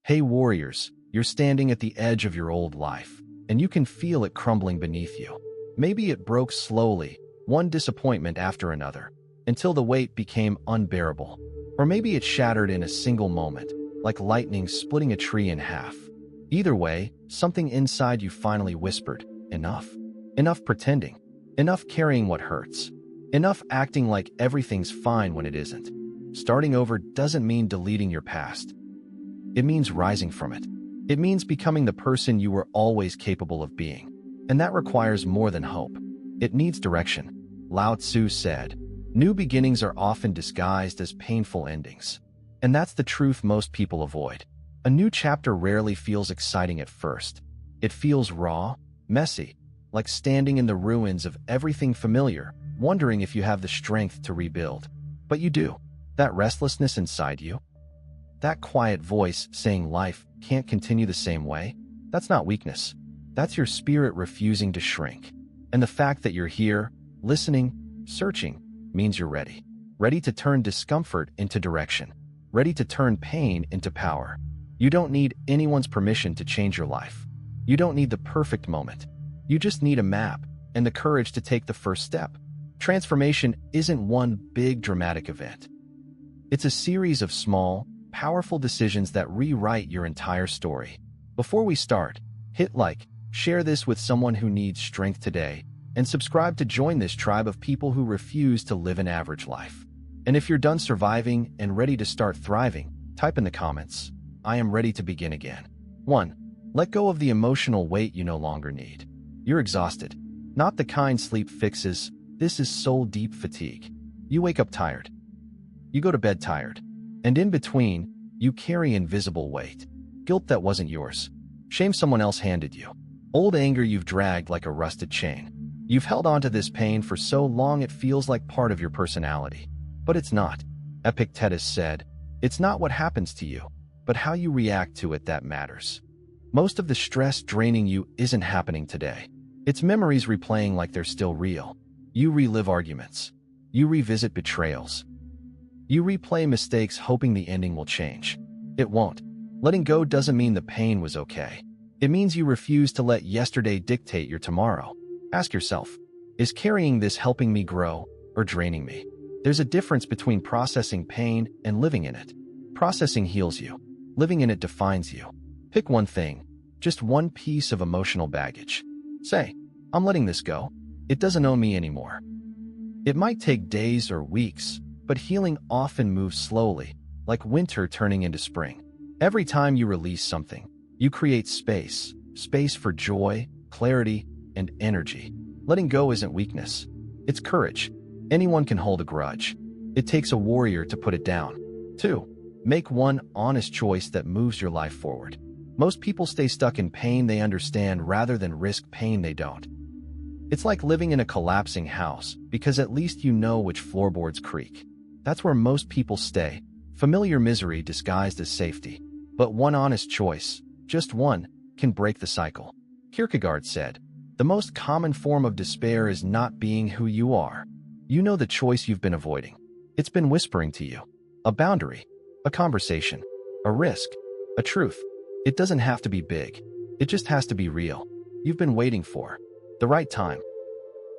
Hey warriors, you're standing at the edge of your old life, and you can feel it crumbling beneath you. Maybe it broke slowly, one disappointment after another, until the weight became unbearable. Or maybe it shattered in a single moment, like lightning splitting a tree in half. Either way, something inside you finally whispered, enough. Enough pretending. Enough carrying what hurts. Enough acting like everything's fine when it isn't. Starting over doesn't mean deleting your past. It means rising from it. It means becoming the person you were always capable of being. And that requires more than hope. It needs direction. Lao Tzu said, "New beginnings are often disguised as painful endings." And that's the truth most people avoid. A new chapter rarely feels exciting at first. It feels raw, messy, like standing in the ruins of everything familiar, wondering if you have the strength to rebuild. But you do. That restlessness inside you, that quiet voice saying life can't continue the same way, that's not weakness. That's your spirit refusing to shrink. And the fact that you're here, listening, searching, means you're ready. Ready to turn discomfort into direction. Ready to turn pain into power. You don't need anyone's permission to change your life. You don't need the perfect moment. You just need a map and the courage to take the first step. Transformation isn't one big dramatic event. It's a series of small, powerful decisions that rewrite your entire story. Before we start, hit like, share this with someone who needs strength today, and subscribe to join this tribe of people who refuse to live an average life. And if you're done surviving and ready to start thriving, type in the comments, "I am ready to begin again." 1. Let go of the emotional weight you no longer need. You're exhausted. Not the kind sleep fixes. This is soul-deep fatigue. You wake up tired. You go to bed tired. And in between, you carry invisible weight. Guilt that wasn't yours. Shame someone else handed you. Old anger you've dragged like a rusted chain. You've held on to this pain for so long it feels like part of your personality. But it's not. Epictetus said, "It's not what happens to you, but how you react to it that matters." Most of the stress draining you isn't happening today. It's memories replaying like they're still real. You relive arguments. You revisit betrayals. You replay mistakes hoping the ending will change. It won't. Letting go doesn't mean the pain was okay. It means you refuse to let yesterday dictate your tomorrow. Ask yourself, is carrying this helping me grow or draining me? There's a difference between processing pain and living in it. Processing heals you. Living in it defines you. Pick one thing, just one piece of emotional baggage. Say, "I'm letting this go. It doesn't own me anymore." It might take days or weeks, but healing often moves slowly, like winter turning into spring. Every time you release something, you create space for joy, clarity, and energy. Letting go isn't weakness. It's courage. Anyone can hold a grudge. It takes a warrior to put it down. 2. Make one honest choice that moves your life forward. Most people stay stuck in pain they understand rather than risk pain they don't. It's like living in a collapsing house, because at least you know which floorboards creak. That's where most people stay, familiar misery disguised as safety. But one honest choice, just one, can break the cycle. Kierkegaard said, "The most common form of despair is not being who you are." You know the choice you've been avoiding. It's been whispering to you. A boundary, a conversation, a risk, a truth. It doesn't have to be big. It just has to be real. You've been waiting for the right time.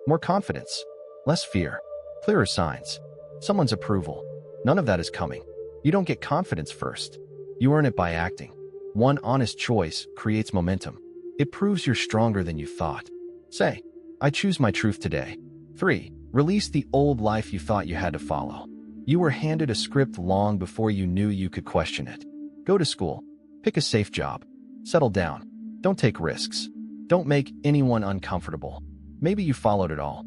More confidence, less fear, clearer signs, someone's approval. None of that is coming. You don't get confidence first. You earn it by acting. One honest choice creates momentum. It proves you're stronger than you thought. Say, "I choose my truth today." 3. Release the old life you thought you had to follow. You were handed a script long before you knew you could question it. Go to school. Pick a safe job. Settle down. Don't take risks. Don't make anyone uncomfortable. Maybe you followed it all.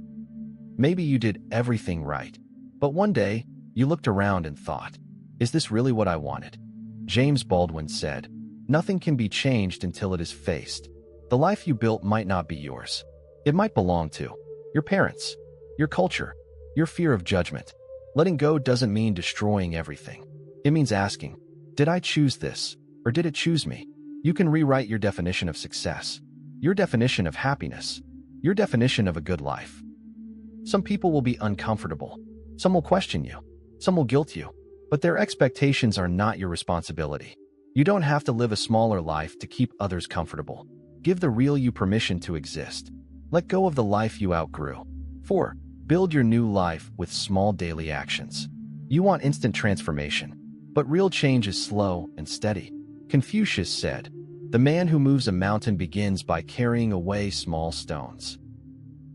Maybe you did everything right. But one day, you looked around and thought, "Is this really what I wanted?" James Baldwin said, "Nothing can be changed until it is faced." The life you built might not be yours. It might belong to your parents, your culture, your fear of judgment. Letting go doesn't mean destroying everything. It means asking, did I choose this, or did it choose me? You can rewrite your definition of success, your definition of happiness, your definition of a good life. Some people will be uncomfortable. Some will question you. Some will guilt you. But their expectations are not your responsibility. You don't have to live a smaller life to keep others comfortable. Give the real you permission to exist. Let go of the life you outgrew. 4. Build your new life with small daily actions. You want instant transformation, but real change is slow and steady. Confucius said, "The man who moves a mountain begins by carrying away small stones."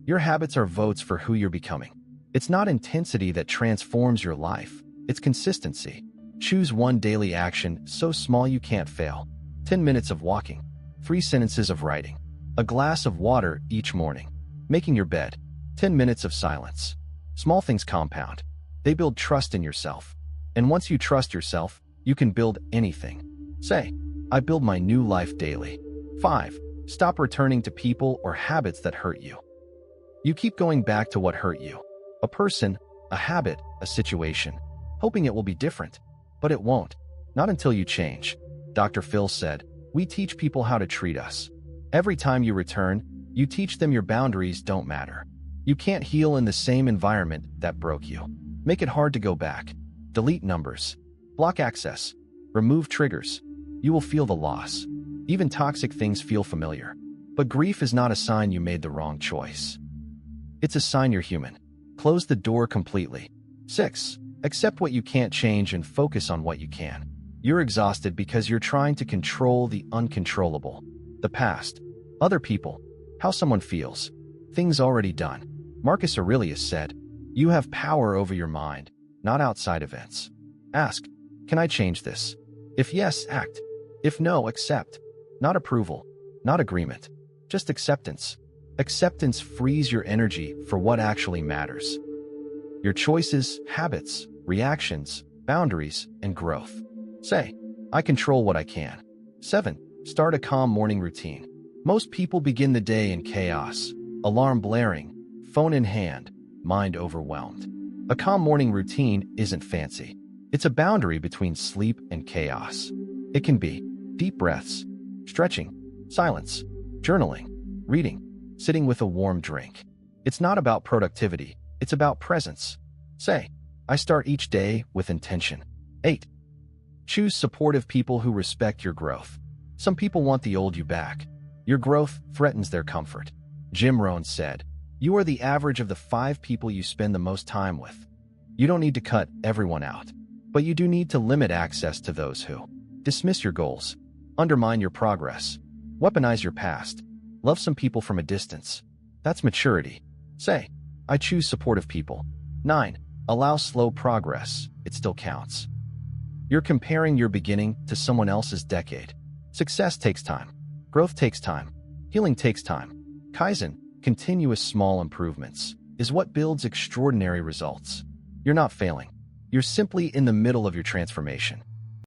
Your habits are votes for who you're becoming. It's not intensity that transforms your life, it's consistency. Choose one daily action so small you can't fail. 10 minutes of walking, 3 sentences of writing, a glass of water each morning, making your bed, 10 minutes of silence. Small things compound. They build trust in yourself. And once you trust yourself, you can build anything. Say, I build my new life daily. 5. Stop returning to people or habits that hurt you. You keep going back to what hurt you. A person, a habit, a situation, hoping it will be different. But it won't. Not until you change. Dr. Phil said, "We teach people how to treat us." Every time you return, you teach them your boundaries don't matter. You can't heal in the same environment that broke you. Make it hard to go back. Delete numbers. Block access. Remove triggers. You will feel the loss. Even toxic things feel familiar. But grief is not a sign you made the wrong choice. It's a sign you're human. Close the door completely. 6. Accept what you can't change and focus on what you can. You're exhausted because you're trying to control the uncontrollable. The past, other people, how someone feels, things already done. Marcus Aurelius said, "You have power over your mind, not outside events." Ask, can I change this? If yes, act. If no, accept. Not approval, not agreement, just acceptance. Acceptance frees your energy for what actually matters. Your choices, habits, reactions, boundaries, and growth. Say, I control what I can. 7. Start a calm morning routine. Most people begin the day in chaos, alarm blaring, phone in hand, mind overwhelmed. A calm morning routine isn't fancy. It's a boundary between sleep and chaos. It can be deep breaths, stretching, silence, journaling, reading, sitting with a warm drink. It's not about productivity, it's about presence. Say, I start each day with intention. 8. Choose supportive people who respect your growth. Some people want the old you back. Your growth threatens their comfort. Jim Rohn said, "You are the average of the 5 people you spend the most time with." You don't need to cut everyone out, but you do need to limit access to those who dismiss your goals, undermine your progress, weaponize your past, love some people from a distance. That's maturity. Say, I choose supportive people. 9. Allow slow progress. It still counts. You're comparing your beginning to someone else's decade. Success takes time. Growth takes time. Healing takes time. Kaizen, continuous small improvements, is what builds extraordinary results. You're not failing. You're simply in the middle of your transformation.